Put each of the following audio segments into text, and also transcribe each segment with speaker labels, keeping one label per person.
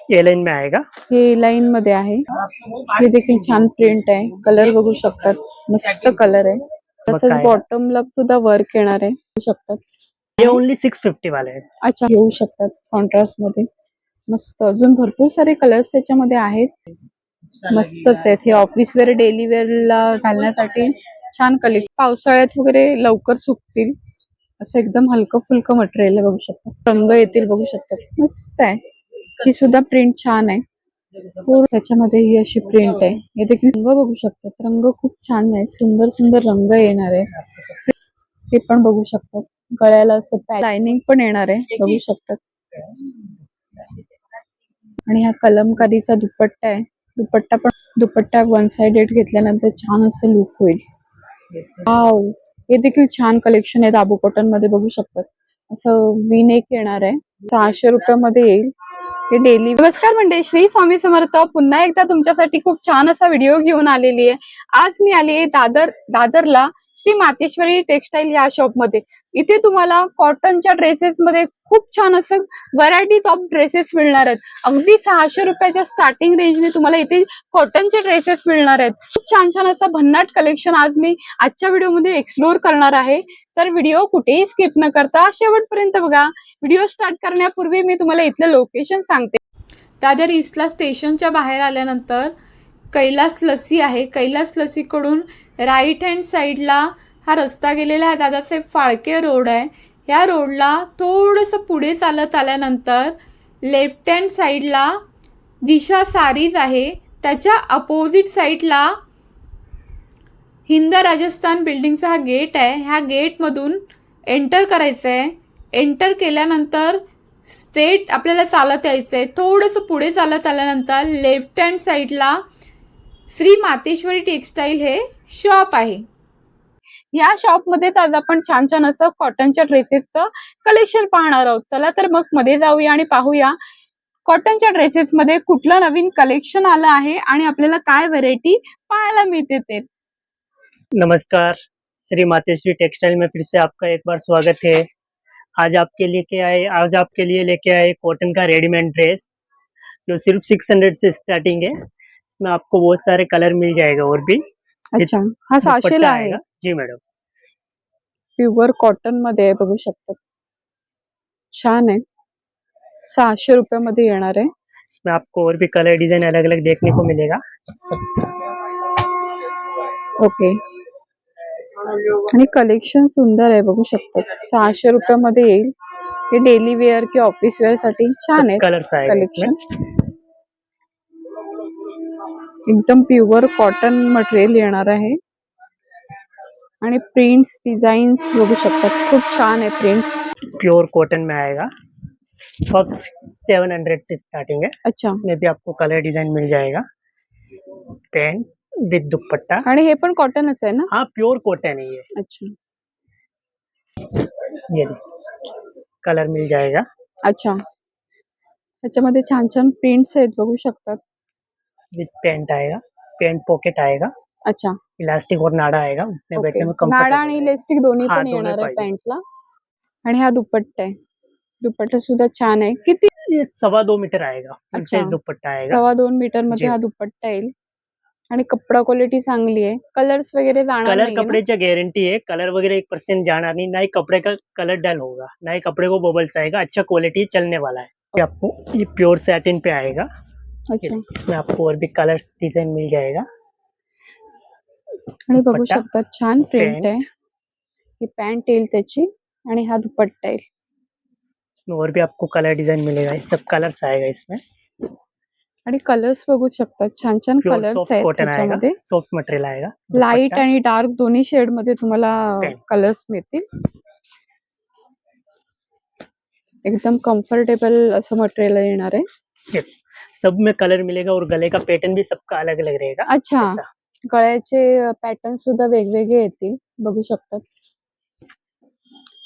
Speaker 1: ए line में आएगा।
Speaker 2: हे लाईन मध्ये आहे। हे देखील छान प्रिंट आहे, कलर बघू शकतात, मस्त कलर आहे। तसंच बॉटमला सुद्धा वर्क येणार आहे, बघू शकतात।
Speaker 1: ये ओनली 650 वाला है।
Speaker 2: अच्छा, घेऊ शकतात कॉन्ट्रास्ट मध्ये, मस्त। अजून भरपूर सारे कलर्स याच्यामध्ये आहेत, मस्तच आहेत। हे ऑफिस वेअर डेली वेअरला घालण्यासाठी छान कलेक्शन, पावसाळ्यात वगैरे लवकर सुकतील असं एकदम हलकं फुलकं मटेरियल आहे, बघू शकता। रंग येतील, बघू शकतात, मस्त आहे। ही सुद्धा प्रिंट छान आहे, त्याच्यामध्ये ही अशी प्रिंट आहे। हे देखील रंग बघू शकतात, रंग खूप छान आहे, सुंदर सुंदर रंग येणार आहे, ते पण बघू शकतात। गळ्याला असं लाइनिंग पण येणार आहे, बघू शकतात। आणि हा कलमकारीचा दुपट्टा आहे, दुपट्टा वन साइडेड घेतल्यानंतर छान असं लुक होईल। वाव, हे देखील छान कलेक्शन आहे, दाबू कॉटन मध्ये, बघू शकतात। असं वी नेक येणार आहे, 600 रुपयामध्ये येईल हे डेली। नमस्कार मंडळी, श्री स्वामी समर्थ। पुन्हा एकदा तुमच्यासाठी खूप छान असा व्हिडिओ घेऊन आलेली आहे। आज मी आली आहे दादरला श्री मातेश्वरी टेक्सटाईल या शॉप मध्ये। इथे तुम्हाला कॉटनच्या ड्रेसेस मध्ये खूप छान असं व्हरायटीज ऑफ ड्रेसेस मिळणार आहेत। अगदी 600 रुपयाच्या स्टार्टिंग रेंजने तुम्हाला इथे कॉटनचे ड्रेसेस मिळणार आहेत। खूप छान छान असं भन्नाट कलेक्शन आज मी आजच्या व्हिडिओमध्ये एक्सप्लोर करणार आहे, तर व्हिडिओ कुठेही स्किप न करता शेवटपर्यंत बघा। व्हिडिओ स्टार्ट करण्यापूर्वी मी तुम्हाला इथलं लोकेशन सांगते। दादर ईस्टला स्टेशनच्या बाहेर आल्यानंतर कैलास लस्सी आहे, कैलास लस्सीकडून राईट हँड साईडला हा रस्ता गेलेला आहे, दादासाहेब फाळके रोड आहे। या रोडला थोडंसं पुढे चालत आल्यानंतर लेफ्ट हँड साईडला दिशा सारीज आहे, त्याच्या अपोजिट साईडला हिंद राजस्थान बिल्डिंगचा हा गेट आहे। ह्या गेटमधून एंटर करायचं आहे। एंटर केल्यानंतर स्ट्रेट आपल्याला चालत यायचं आहे। थोडंसं पुढे चालत आल्यानंतर लेफ्ट हँड साईडला श्री मातेश्वरी टेक्सटाईल हे शॉप आहे। या शॉपमध्ये आज आपण छान छान असं कॉटनच्या ड्रेसेसचं कलेक्शन पाहणार आहोत। चला तर मग मध्ये जाऊया आणि पाहूया कॉटनच्या ड्रेसेस मध्ये कुठलं नवीन कलेक्शन आलं आहे आणि आपल्याला काय व्हरायटी पाहायला मिळते ते।
Speaker 1: नमस्कार, श्री मातेश्वरी टेक्सटाइल में फिर से आपका एक बार स्वागत है। आज आपके लिए लेके आए कॉटन का रेडीमेड ड्रेस, जो सिर्फ 600 से स्टार्टिंग है। इसमें आपको बहुत सारे कलर मिल जाएगा और भी।
Speaker 2: अच्छा, हा 600 ला आहे।
Speaker 1: जी मैडम,
Speaker 2: प्युअर कॉटन मध्ये आहे, बघू शकतात, छान आहे। 600 रुपयामध्ये येणार आहे।
Speaker 1: इसमें आपको और भी कलर डिजाइन अलग अलग देखने को मिलेगा।
Speaker 2: ओके, आणि कलेक्शन सुंदर आहे, बघू शकतात। 600 रुपयामध्ये येईल हे डेली वेअर किंवा ऑफिस वेअर साठी छान आहे
Speaker 1: कलर्स आएगा
Speaker 2: कलेक्शन।
Speaker 1: इसमें।
Speaker 2: एकदम प्युअर कॉटन मटेरियल येणार आहे आणि प्रिंट्स डिझाईन्स बघू शकतात, खूप छान आहे प्रिंट।
Speaker 1: प्योर कॉटन में आएगा, फक्स 700 से स्टार्टिंग है।
Speaker 2: अच्छा,
Speaker 1: इसमें भी आपको कलर डिजाइन मिल जाएगा, पैंट विद दुपट्टा।
Speaker 2: आणि हे पण कॉटनच आहे ना?
Speaker 1: हाँ, प्योर कॉटन है ये।
Speaker 2: अच्छा,
Speaker 1: ये कलर मिल जाएगा।
Speaker 2: अच्छा, त्याच्यामध्ये छान छान प्रिंट्स आहेत, बघू शकतात।
Speaker 1: विद पैंट आएगा, पैंट पॉकेट आएगा।
Speaker 2: अच्छा,
Speaker 1: इलास्टिक और नाड़ा आएगा, उसमें बैठने में कंफर्टेबल
Speaker 2: नाडा आणि इलास्टिक दोन्ही
Speaker 1: हाँ,
Speaker 2: पण
Speaker 1: दोनों
Speaker 2: येणार आहे
Speaker 1: पाहिजे।
Speaker 2: पॅन्टला। आणि हा दुपट्टा आहे, दुपट्टा सुद्धा छान आहे। किती?
Speaker 1: ये 2.25 मीटर आएगा, फुल
Speaker 2: अच्छा,
Speaker 1: साइज दुपट्टा आएगा।
Speaker 2: 2.25 मीटर मध्ये
Speaker 1: जी।
Speaker 2: हा दुपट्टा येईल आणि कपडा क्वालिटी चांगली आहे। कलर्स वगैरे जाणार
Speaker 1: कलर
Speaker 2: नाही ना?
Speaker 1: कपड़े की गारंटी है, कलर वगैरह 1% जाना नहीं, ना ही कपड़े का कलर डल होगा, ना ही कपड़े को बबल्स आएगा। अच्छा क्वालिटी चलने वाला है। ये आपको ये प्योर सैटिन पे आएगा।
Speaker 2: अच्छा,
Speaker 1: इसमें आपको और भी कलर्स डिजाइन मिल जाएगा।
Speaker 2: आणि बघू
Speaker 1: दुपट्टा,
Speaker 2: शकता छान प्रिंट
Speaker 1: पैंट,
Speaker 2: आहे। ही पॅन्ट येईल त्याची आणि हा दुपट्टा येईल।
Speaker 1: और भी आपको कलर डिजाइन मिलेगा, ये सब कलर्स आएगा इसमें।
Speaker 2: आणि कलर्स बघू शकतात, छान छान
Speaker 1: प्योर
Speaker 2: कलर्स
Speaker 1: सॉफ्ट
Speaker 2: आहेत
Speaker 1: कॉटन आएगा,
Speaker 2: त्याच्यामध्ये।
Speaker 1: सॉफ्ट मटेरियल आएगा।
Speaker 2: लाईट
Speaker 1: दुपट्टा,
Speaker 2: आणि डार्क दोन्ही शेड मध्ये तुम्हाला
Speaker 1: पैंट।
Speaker 2: कलर्स मिळतील। एकदम कम्फर्टेबल असं मटेरियल येणार आहे।
Speaker 1: सब में कलर मिलेगा और गले का पैटर्न भी सबका अलग अलग रहेगा।
Speaker 2: अच्छा,
Speaker 1: ऐसा।
Speaker 2: गळ्याचे पॅटर्न सुद्धा वेगवेगळे येतील, बघू शकतात।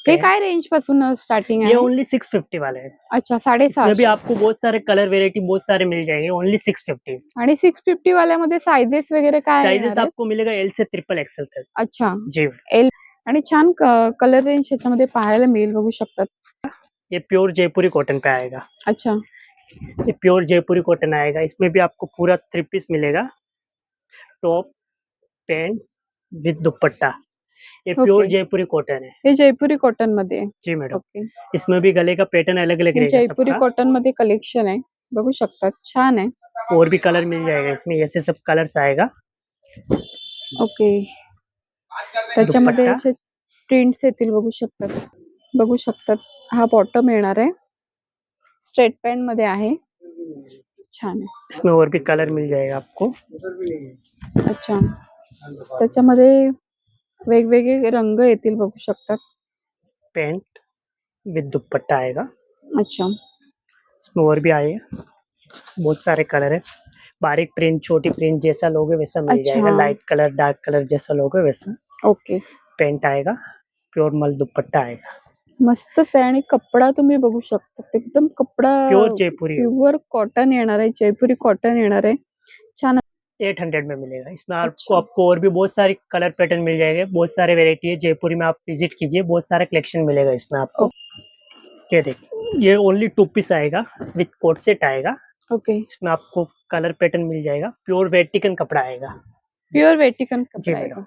Speaker 2: हे काय रेंज पासून स्टार्टिंग
Speaker 1: ये
Speaker 2: आहे?
Speaker 1: ओनली 650 वाला है।
Speaker 2: अच्छा,
Speaker 1: इसमें भी
Speaker 2: 650।
Speaker 1: आपको बहुत सारे कलर वेरायटी बहुत सारे मिल जाएंगे, ओनली 650।
Speaker 2: आणि 650 वाल्यामध्ये साइजेस वगैरे काय
Speaker 1: साइजेस
Speaker 2: येणार आहेत?
Speaker 1: आपको मिलेगा एल से ट्रिपल एक्सएल तक।
Speaker 2: अच्छा,
Speaker 1: जी,
Speaker 2: एल। आणि छान कलर रेंज याच्यामध्ये पाहायला मिळेल, बघू शकतात।
Speaker 1: ये प्योर जयपुरी कॉटन पे आएगा।
Speaker 2: अच्छा,
Speaker 1: ये प्योर जयपुरी कॉटन आएगा। इसमें भी आपको पूरा 3 पीस मिलेगा, टॉप, पैंट विद दुपट्टा। ये प्योर
Speaker 2: ओके,
Speaker 1: जयपुरी कॉटन है।
Speaker 2: हे जयपुरी कॉटन मध्ये आहे.
Speaker 1: जी मैडम,
Speaker 2: ओके,
Speaker 1: इसमें भी गले का पैटर्न अलग-अलग
Speaker 2: हे
Speaker 1: रहेगा
Speaker 2: जयपुरी
Speaker 1: सबका,
Speaker 2: कॉटन मध्ये कलेक्शन आहे. बघू शकता, छान आहे.
Speaker 1: और भी कलर मिल जाएगा इसमें, ऐसे सब कलर्स आएगा।
Speaker 2: ओके, त्याच्यामध्ये
Speaker 1: दुपट्टा
Speaker 2: असे प्रिंट्स येतील, बघू शकतात. हा बॉटम येणार आहे, स्ट्रेट पॅन्ट मध्ये आहे. छान आहे.
Speaker 1: इसमें और भी कलर मिल जाएगा आपको।
Speaker 2: अच्छा, त्याच्यामध्ये वेगवेगळे रंग येतील, बघू शकतात.
Speaker 1: पैंट विद दुपट्टा आएगा।
Speaker 2: अच्छा,
Speaker 1: इसमें और भी आएगा, बहुत सारे कलर है। बारीक प्रिंट, छोटी प्रिंट, जैसा लोगे वैसा मिल जाएगा।
Speaker 2: अच्छा,
Speaker 1: लाइट कलर, डार्क कलर जैसा लोगे वैसा।
Speaker 2: ओके.
Speaker 1: पैंट आएगा, प्योर मल दुपट्टा आएगा।
Speaker 2: मस्तच आहे आणि कपडा तुम्ही बघू शकता, एकदम कपडा
Speaker 1: प्योर जयपुरी है,
Speaker 2: प्युअर कॉटन येणार आहे, जयपुरी कॉटन येणार आहे. छान.
Speaker 1: 800 में मिलेगा। इसमें
Speaker 2: अच्छा,
Speaker 1: आपको और भी बहुत सारी कलर पैटर्न मिल जाएंगे, बहुत सारे वेराइटी है। जयपुरी में आप विजिट कीजिए, बहुत सारा कलेक्शन मिलेगा इसमें आपको। ये देखिए, ये ओनली 2 पीस आएगा, विथ कोट सेट आएगा।
Speaker 2: ओके.
Speaker 1: इसमें आपको कलर पैटर्न मिल जाएगा। प्योर वेटिकन कपड़ा आएगा।
Speaker 2: प्युअर वेटिकन
Speaker 1: जी
Speaker 2: कपडा आहे
Speaker 1: मैडम,
Speaker 2: का?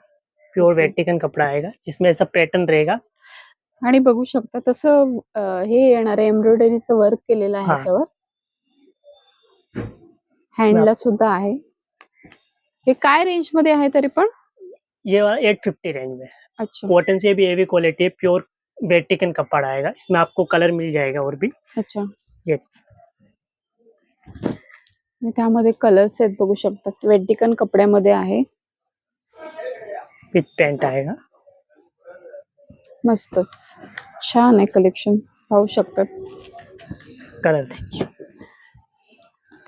Speaker 1: Pure
Speaker 2: okay.
Speaker 1: वेटिकन कपड़ा आएगा, जिसमें ऐसा पैटर्न रहेगा।
Speaker 2: आणि बघू शकता तसं हे येणार आहे, एम्ब्रॉयडरीचं वर्क केलेलं आहे
Speaker 1: हाँ,
Speaker 2: ह्याच्यावर.
Speaker 1: इसमें
Speaker 2: हँडला
Speaker 1: आप
Speaker 2: सुद्धा आहे. हे काय रेंज मध्ये आहे तरी पण?
Speaker 1: ये वाला 850 रेंज में।
Speaker 2: अच्छा,
Speaker 1: कॉटन से भी हेवी क्वालिटी है, प्योर वेटिकन कपड़ा आएगा। इसमें आपको कलर मिल जाएगा और भी।
Speaker 2: अच्छा.
Speaker 1: ये
Speaker 2: आणि त्यामध्ये कलर्स आहेत, बघू शकतात. वेटिकन कपड्यामध्ये आहे.
Speaker 1: विथ पैंट आएगा।
Speaker 2: मस्तच, छान आहे कलेक्शन, पाहू शकतात.
Speaker 1: कलर देखिए,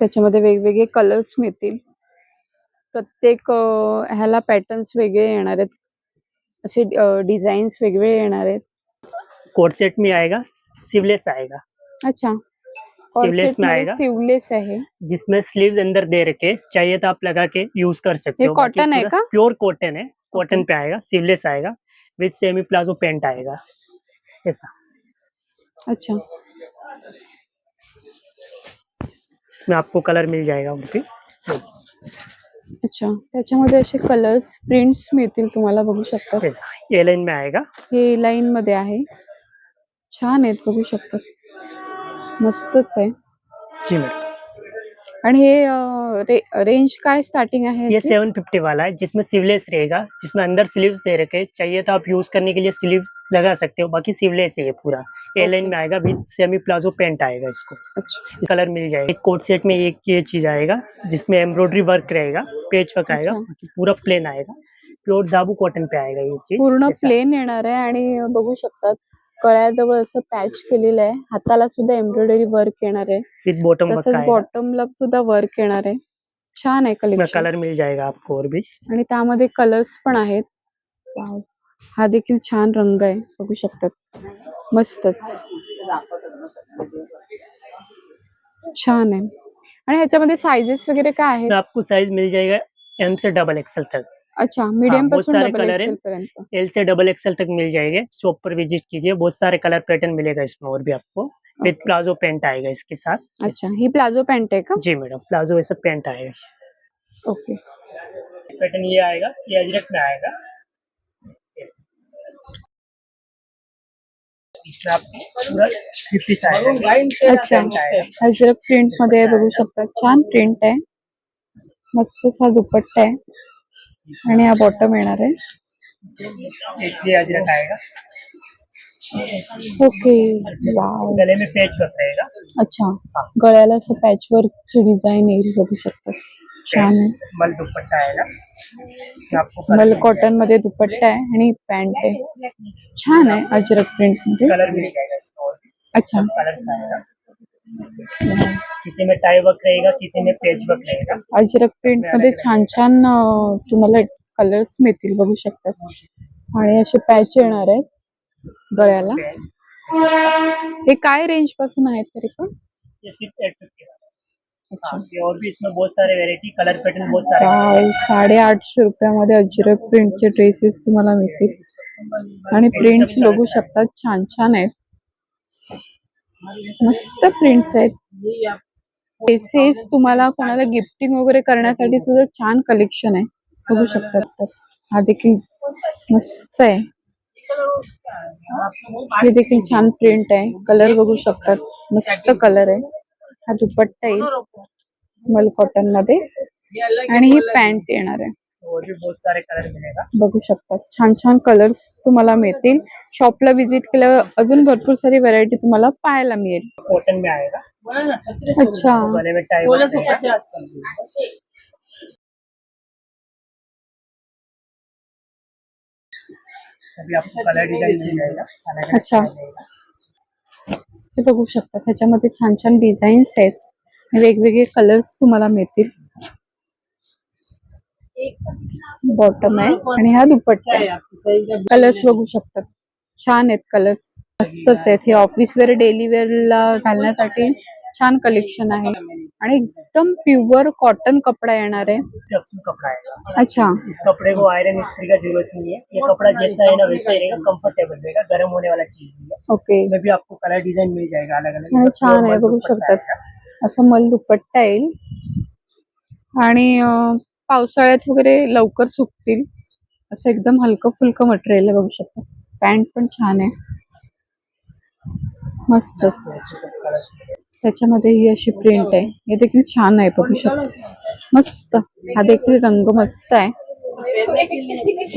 Speaker 2: त्याच्यामध्ये वेगवेगळे कलर्स मिळतील. प्रत्येक ह्याला पॅटर्न्स वेगळे येणार आहेत, असे डिझाईन्स वेगळे येणार आहेत.
Speaker 1: कोट सेट में आएगा, सिवलेस आएगा।
Speaker 2: अच्छा,
Speaker 1: सिवलेस
Speaker 2: कॉर्सेट
Speaker 1: में
Speaker 2: मध्ये
Speaker 1: आएगा,
Speaker 2: सिवलेस आहे.
Speaker 1: जिसमें स्लीव्स अंदर दे रखे, चाहिए तो आप लगा के यूज कर सकते
Speaker 2: हे
Speaker 1: हो। बाकी
Speaker 2: कॉटन आहे
Speaker 1: पूरा
Speaker 2: का?
Speaker 1: प्योर कॉटन है, कॉटन
Speaker 2: ओके.
Speaker 1: पे आएगा, सिवलेस आएगा, विथ सेमी प्लाजो पैंट आएगा ऐसा।
Speaker 2: अच्छा,
Speaker 1: इसमें आपको कलर मिल जाएगा उनके
Speaker 2: अच्छा. त्याच्यामध्ये असे कलर्स, प्रिंट्स मिळतील तुम्हाला, बघू शकतात.
Speaker 1: ऐसा। ये लाइन में आएगा।
Speaker 2: हे लाईन मध्ये आहे. छान आहेत, बघू शकतात. मस्तच आहे.
Speaker 1: जी मैडम,
Speaker 2: आणि हे रेंज काय स्टार्टिंग आहे
Speaker 1: ये
Speaker 2: याची?
Speaker 1: 750 वाला है, जिसमें सिवलेस रहेगा, जिसमें अंदर स्लीव्स दे रखे, चाहिए तो आप यूज करने के लिए स्लीव्स लगा सकते हो। बाकी सिवलेस है ये पूरा। ए लाइन
Speaker 2: ओके.
Speaker 1: में आएगा, विथ सेमी प्लाजो पैंट आएगा। इसको
Speaker 2: अच्छा,
Speaker 1: कलर मिल जाएगा। एक कोट सेट में एक ये चीज आएगा, जिसमें एम्ब्रॉयडरी वर्क रहेगा, पेच वर्क आएगा,
Speaker 2: अच्छा.
Speaker 1: बाकी पूरा प्लेन आएगा। प्योर दाबू कॉटन पे आएगा ये चीज
Speaker 2: पूर्ण
Speaker 1: ऐसा।
Speaker 2: प्लेन येणार आहे आणि बघू शकतात गळ्याजवळ असं पॅच केलेलं आहे. हाताला सुद्धा एम्ब्रॉयडरी वर्क येणार आहे.
Speaker 1: विथ बॉटम वर्क
Speaker 2: तसंच
Speaker 1: आएगा।
Speaker 2: बॉटमला सुद्धा वर्क येणार आहे. छान आहे
Speaker 1: इसमें
Speaker 2: कलेक्शन
Speaker 1: कलर मिल जाएगा आपको और भी।
Speaker 2: आणि त्यामध्ये कलर्स पण आहेत. वाव! हा देखील छान रंग आहे, बघू शकतात. मस्तच, छान आहे. आणि ह्याच्यामध्ये साइजेस वगैरे काय आहेत?
Speaker 1: इसमें आपको साइज मिल जाएगा एम से डबल एक्सएल तक।
Speaker 2: अच्छा,
Speaker 1: हाँ,
Speaker 2: मीडियम
Speaker 1: बहुत
Speaker 2: पासून
Speaker 1: सारे
Speaker 2: डबल
Speaker 1: कलर है,
Speaker 2: एक्सेल पर्यंत.
Speaker 1: एल से डबल एक्सएल तक मिल जाएंगे। शॉप पर विजिट कीजिए, बहुत सारे कलर पैटर्न मिलेगा इसमें और भी आपको। With
Speaker 2: okay.
Speaker 1: प्लाजो पैंट आएगा इसके साथ।
Speaker 2: अच्छा, ही प्लाझो पॅन्ट आहे का?
Speaker 1: जी मैडम, प्लाजो ऐसा पैंट आएगा।
Speaker 2: ओके.
Speaker 1: पैटर्न ये आएगा, ये अजरक में आएगा। इसमें आपको पूरा 3 पीस आएगा।
Speaker 2: अच्छा,
Speaker 1: पैंट आएगा।
Speaker 2: अजरक प्रिंट मध्ये आहे, बघू शकता. छान प्रिंट आहे. मस्तच हा दुपट्टा आहे आणि हा बॉटम येणार आहे.
Speaker 1: एक ये अजरक आएगा,
Speaker 2: ओके. वाव!
Speaker 1: गले में पैच वर्क रहेगा।
Speaker 2: अच्छा, गळ्याला असं पॅचवर्कची डिझाइन येईल, बघू शकता. छान आहे.
Speaker 1: मल दुपट्टा आएगा। इसमें आपको कलर
Speaker 2: मल
Speaker 1: मिल
Speaker 2: कॉटन मध्ये दुपट्टा आहे आणि पॅन्ट आहे. छान आहे अजरक प्रिंट मध्ये.
Speaker 1: कलर मिल जाएगा इसमें और भी।
Speaker 2: अच्छा.
Speaker 1: कलर्स आएगा, किसी में टाई वर्क रहेगा, किसी में पैच वर्क रहेगा।
Speaker 2: अजरक प्रिंट मध्ये छान छान तुम्हाला कलर्स मिळतील, बघू शकता. आणि असे पॅच येणार आहेत गळ्याला. हे काय रेंज पासून आहेत तरी पण?
Speaker 1: ये सिर्फ 850 का।
Speaker 2: अच्छा.
Speaker 1: हाँ, ये और भी इसमें बहुत सारे वेरायटी, कलर पैटर्न बहुत सारे
Speaker 2: वाव!
Speaker 1: मिलेंगे।
Speaker 2: 850 रुपयामध्ये अजरक प्रिंटचे ड्रेसेस तुम्हाला मिळतील आणि प्रिंट्स बघू शकता, छान छान आहेत. मस्त प्रिंट्स आहेत. ड्रेसेस तुम्हाला कोणाला गिफ्टिंग वगैरे करण्यासाठी तुझं छान कलेक्शन आहे, बघू शकतात. हा देखील मस्त आहे. हे देखील छान प्रिंट आहे. कलर बघू शकतात, मस्त कलर आहे. हा दुपट्टा येईल मल कॉटन मध्ये आणि ही पॅन्ट येणार आहे.
Speaker 1: और भी बहुत सारे कलर मिलेगा.
Speaker 2: बघू शकतात छान छान कलर्स तुम्हाला मिळतील. शॉपला व्हिजिट केल्यावर अजून भरपूर सारी व्हरायटी तुम्हाला पाहायला मिळेल.
Speaker 1: कॉटन में आएगा.
Speaker 2: अच्छा,
Speaker 1: गले में टाई वर्क होगा. अभी आपको कलर डिजाइन मिल जाएगा. अलग-अलग
Speaker 2: अच्छा.
Speaker 1: कलर मिलेगा.
Speaker 2: हे बघू शकता त्याच्यामध्ये छान छान डिझाईन्स आहेत, वेगवेगळे कलर्स तुम्हाला मिळतील. बॉटम आहे आणि हा दुपट्टा आहे. कलर्स बघू शकतात, छान आहेत कलर्स, मस्तच आहेत. हे ऑफिस वेअर डेली वेअरला घालण्यासाठी छान कलेक्शन आहे आणि एकदम प्युअर कॉटन कपडा येणार आहे.
Speaker 1: टफ्स कपड़ा आएगा.
Speaker 2: अच्छा,
Speaker 1: इस कपड़े को आयरन इस्त्री का जरूरत नहीं है. ये कपड़ा जैसा है ना वैसा ही रहेगा, कंफर्टेबल रहेगा, गर्म होने वाला चीज नहीं है.
Speaker 2: ओके.
Speaker 1: इसमें भी आपको कलर डिजाइन मिल जाएगा अलग
Speaker 2: आणि
Speaker 1: अलग.
Speaker 2: छान आहे, बघू शकतात. असं मल दुपट्टा येईल आणि पावसाळ्यात वगैरे लवकर सुकतील असं एकदम हलकं फुलकं मटेरियल आहे. बघू शकता पॅन्ट पण छान आहे, मस्तच. त्याच्यामध्ये ही अशी प्रिंट आहे, हे देखील छान आहे, बघू शकता मस्त. हा देखील रंग मस्त आहे.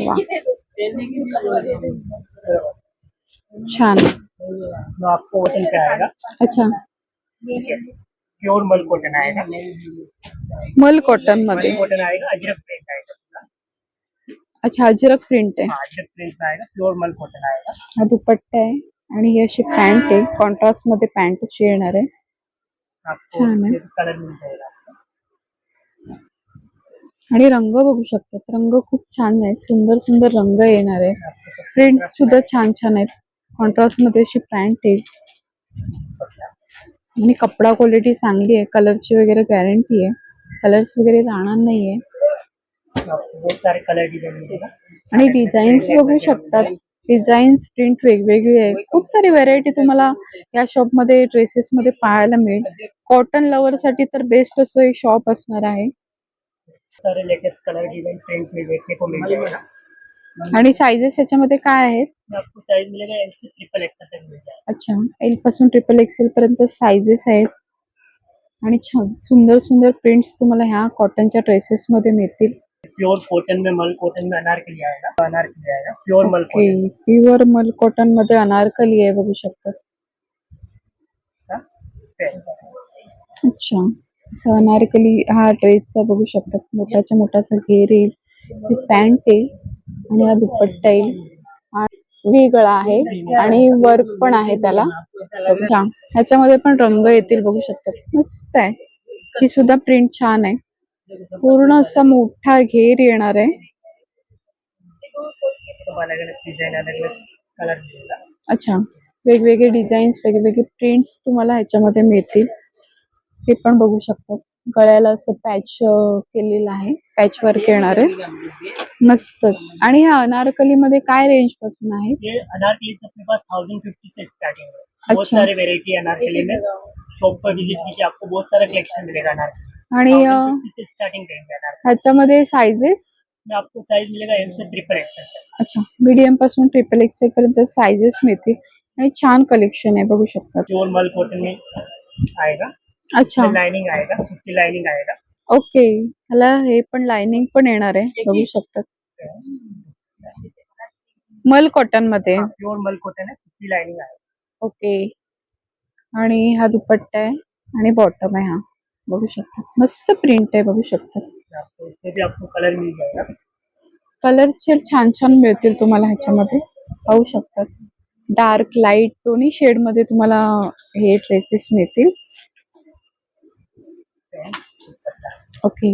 Speaker 2: वा, छान.
Speaker 1: आपको कॉटन पे आएगा.
Speaker 2: अच्छा,
Speaker 1: प्योर मल कॉटन आएगा.
Speaker 2: मल कॉटन मध्ये.
Speaker 1: कॉटन आएगा, अजरक प्रिंट आएगा.
Speaker 2: अच्छा, अजरक प्रिंट आहे.
Speaker 1: अजरक प्रिंट आएगा, प्योर मल कॉटन आएगा.
Speaker 2: हा दुपट्टा आहे आणि ही अशी पॅन्ट आहे, कॉन्ट्रास्ट मध्ये पॅन्ट अशी येणार आहे.
Speaker 1: आपको
Speaker 2: छान आहे.
Speaker 1: कलर मिल जाएगा.
Speaker 2: आणि रंग बघू शकतात, रंग खूप छान आहे, सुंदर सुंदर रंग येणार आहे. प्रिंट सुद्धा छान छान आहेत. कॉन्ट्रास्ट मध्ये अशी पॅन्ट आहे आणि कपडा क्वालिटी चांगली आहे. कलरची वगैरे गॅरंटी आहे, कलर्स वगैरे जाणार नाहीये.
Speaker 1: बहुत सारे कलर डिजाइन मिलेगा.
Speaker 2: आणि डिझाईन्स बघू शकतात, डिझाईन्स प्रिंट वेगवेगळी आहे. खूप सारी व्हरायटी तुम्हाला या शॉप मध्ये ड्रेसेस मध्ये पाहायला मिळेल. कॉटन लवर साठी तर बेस्ट असं हे शॉप असणार आहे.
Speaker 1: सारे लेटेस्ट कलर डिजाइन प्रिंट में देखने को मिल जाएगा.
Speaker 2: आणि साइजेस याच्यामध्ये काय आहेत?
Speaker 1: आपको साइज मिलेगा एल से ट्रिपल एक्सएल तक मिल जाएगा.
Speaker 2: अच्छा, एल पासून ट्रिपल एक्सेल पर्यंत साइजेस आहेत आणि छान सुंदर सुंदर प्रिंट्स तुम्हाला ह्या कॉटनच्या ड्रेसेस मध्ये मिळतील.
Speaker 1: प्योर कॉटन में मल कॉटन में अनारकली आएगा. अनारकली आएगा, प्योर मल
Speaker 2: ओके,
Speaker 1: कॉटन.
Speaker 2: प्युअर मल कॉटन मध्ये अनारकली आहे, बघू शकतात. अच्छा, असं अनारकली हा ड्रेसचा बघू शकतात. मोठाच्या मोठाचा घेर येईल, ही पॅन्ट येईल आणि हा दुपट्टा येईल. व्ही गळा आहे आणि वर्क पण आहे त्याला. अच्छा, ह्याच्यामध्ये पण रंग येतील, बघू शकतात. मस्त आहे, ही सुद्धा प्रिंट छान आहे. पूर्ण असा मोठा घेर येणार आहे.
Speaker 1: अलग अलग डिजाइन, अलग अलग कलर मिलेगा.
Speaker 2: अच्छा, वेगवेगळे डिझाईन्स, वेगवेगळे प्रिंट्स तुम्हाला ह्याच्यामध्ये मिळतील. हे पण बघू शकतात. गळ्याला असं पॅच केलेलं आहे, पॅच वर्क येणार आहे, मस्तच. आणि ह्या अनारकली मध्ये काय रेंज पासून आहे?
Speaker 1: ये अनारकली से अपने पास 1050 से स्टार्टिंग है. बहुत
Speaker 2: अच्छा.
Speaker 1: सारे वेरायटी अनारकली में. शॉप पर विजिट कीजिए, आपको बहुत सारा कलेक्शन मिलेगा अनारकली.
Speaker 2: आणि
Speaker 1: 1050 से स्टार्टिंग रेंज है अनारकली.
Speaker 2: ह्याच्यामध्ये साइजेस?
Speaker 1: इसमें आपको साइज मिलेगा एम से ट्रिपल एक्सएल तक.
Speaker 2: अच्छा, मीडियम पासून ट्रिपल एक्सेल पर्यंत साइजेस मिळतील आणि छान कलेक्शन आहे, बघू शकतात.
Speaker 1: प्योर मल कॉटन में आएगा.
Speaker 2: अच्छा,
Speaker 1: लाइनिंग आएगा, सूती लाइनिंग आएगा.
Speaker 2: ओके, ह्याला हे पण लाइनिंग पण येणार आहे, बघू शकतात. मल कॉटन मध्ये.
Speaker 1: प्योर मल कॉटन है, सूती लाइनिंग आएगा.
Speaker 2: ओके, आणि हा दुपट्टा आहे आणि बॉटम आहे. हा बघू शकता, मस्त प्रिंट आहे, बघू शकतात.
Speaker 1: आपको इसमें भी आपको कलर मिल जाएगा.
Speaker 2: कलर्स छान छान मिळतील तुम्हाला ह्याच्यामध्ये, पाहू शकतात. डार्क लाईट दोन्ही शेड मध्ये तुम्हाला हे ड्रेसेस मिळतील. ओके,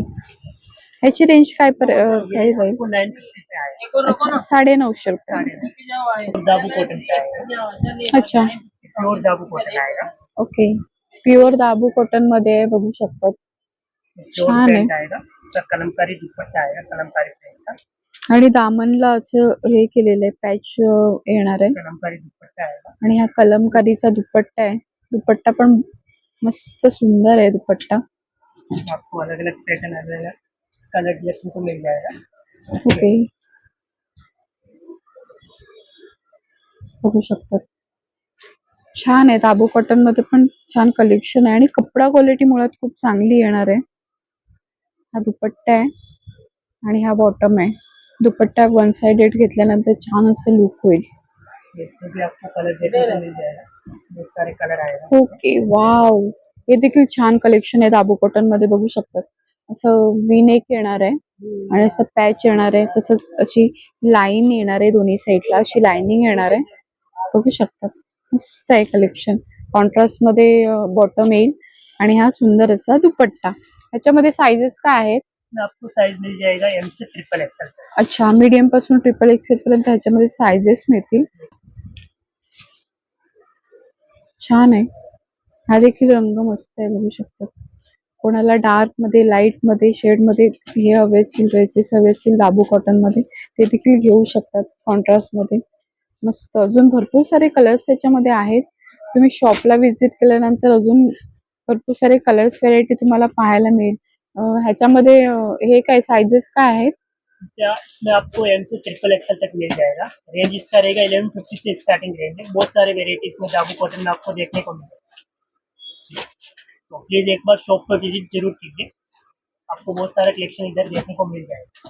Speaker 2: ह्याची रेंज काय काय जाईल?
Speaker 1: आपको 950 पे आएगा.
Speaker 2: अच्छा, 950 रुपये.
Speaker 1: दाबू कॉटन पे आएगा.
Speaker 2: अच्छा,
Speaker 1: प्योर दाबू कॉटन आएगा.
Speaker 2: ओके, प्युअर दाबू कॉटन मध्ये आहे, बघू शकतात.
Speaker 1: प्योर
Speaker 2: छान आहे.
Speaker 1: पेंट आएगा. सब कलमकारी दुपट्टा आएगा, कलमकारी प्रिंट का.
Speaker 2: आणि दामनला असं हे केलेलं आहे, पॅच येणार आहे.
Speaker 1: कलमकारी दुपट्टा आएगा.
Speaker 2: आणि हा कलमकारीचा दुपट्टा आहे. दुपट्टा पण मस्त सुंदर है दुपट्टा।
Speaker 1: आपको अलग अलग पैटर्न, अलग अलग कलर देखने को मिल जाएगा।
Speaker 2: ओके, बघू शकतात छान आहे। दाबू कॉटन मध्ये पण छान कलेक्शन आहे आणि कपडा क्वालिटी मुळात खूप चांगली येणार आहे। हा दुपट्टा आहे आणि हा बॉटम आहे। दुपट्टा वन साइडेड घेतल्यानंतर छान असं लुक होईल।
Speaker 1: इसमें भी आपको कलर देखने को मिल जाएगा, बहुत सारे कलर आएगा।
Speaker 2: ओके, वाव, हे देखील छान कलेक्शन आहे। दाबू कॉटन मध्ये बघू शकतात असं वी नेक येणार आहे आणि असं पॅच येणार आहे, तसंच अशी लाईन येणार आहे दोन्ही साईडला, अशी लाइनिंग येणार आहे। बघू शकतात मस्त आहे कलेक्शन। कॉन्ट्रास्ट मध्ये बॉटम येईल आणि हा सुंदर असा दुपट्टा। ह्याच्यामध्ये साइजेस काय आहेत?
Speaker 1: इसमें आपको साइज मिल जाएगा एम से ट्रिपल एक्सल।
Speaker 2: अच्छा, मीडियम पासून ट्रिपल एक्सेल पर्यंत ह्याच्यामध्ये साइजेस मिळतील। छान आहे, हा देखील रंग मस्त आहे, बघू शकतात। कोणाला डार्क मध्ये, लाईट मध्ये, शेड मध्ये हे हवे असतील, ड्रेसेस हवे असतील दाबू कॉटन मध्ये, ते देखील घेऊ शकतात कॉन्ट्रास्ट मध्ये। मस्त, अजून भरपूर सारे कलर्स याच्यामध्ये आहेत। तुम्ही शॉपला व्हिजिट केल्यानंतर अजून भरपूर सारे कलर्स व्हेरायटी तुम्हाला पाहायला मिळेल। ह्याच्यामध्ये हे काय साइजेस काय आहेत?
Speaker 1: इसमें आपको एम से ट्रिपल एक्सल तक मिल जाएगा। रेंज इसका रहेगा 1150 से स्टार्टिंग रेंज है। बहुत सारे वेराइटीज में दाबू कॉटन में आपको देखने को मिलेगा। तो प्लीज एक बार शॉप पर विजिट जरूर कीजिए, आपको बहुत सारा कलेक्शन इधर देखने को मिल जाएगा।